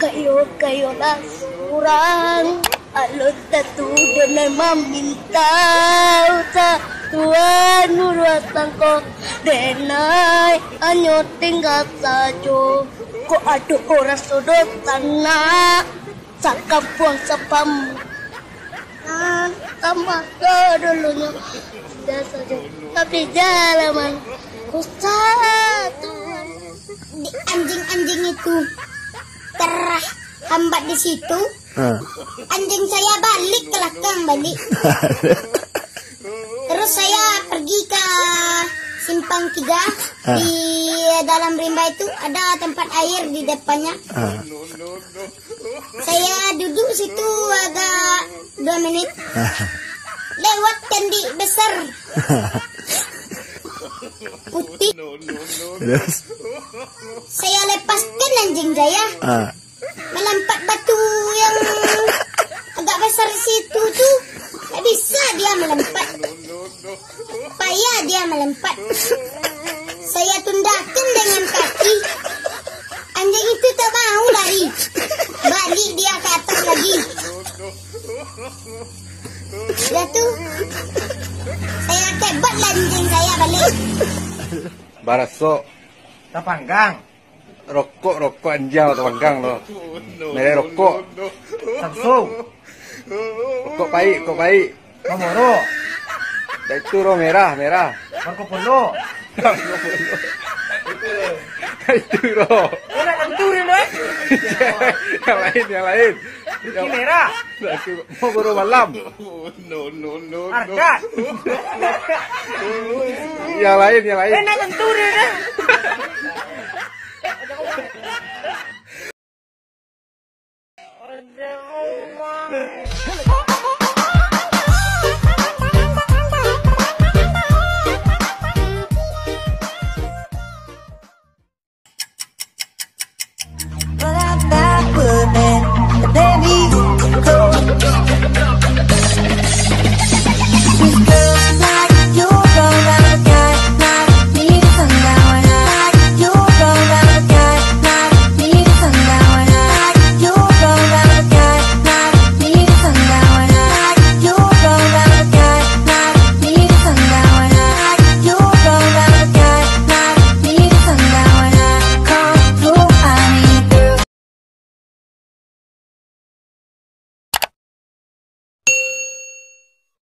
Kayo na surang alot na tudo na maminta sa tuan nuruatan ko denay anyo tinggal sajo ko adu oras sudut tanah sa kampung sa tambah ke dulunya sudah saja tapi jalaman kusah Tuhan Di anjing-anjing itu terhambat di situ. Anjing saya balik ke belakang balik. Terus saya pergi ke simpang 3 di dalam rimba itu ada tempat air di depannya. Saya duduk situ agak 2 menit. Lewat candi besar putih. Saya lepaskan anjing saya. Melompat batu yang agak besar situ tuh. Tak bisa dia melompat. Payah dia melompat. Saya tundakan dengan kaki. Anjing itu tak mau lari. Balik dia ke atas lagi. Sudah tuh saya tebak anjing saya balik. Baraso Tapanggang. rokok anjau panggang lo. Mere rokok. Samsung. Rokok baik. Mamoro. Dah itu ro merah. Marco Polo. Itu ro. Enak tenturin deh. yang lain. Ini merah. Mau guru malam. Arkat. Yang lain. Enak tenturin deh. But I'm not putting it, baby, go.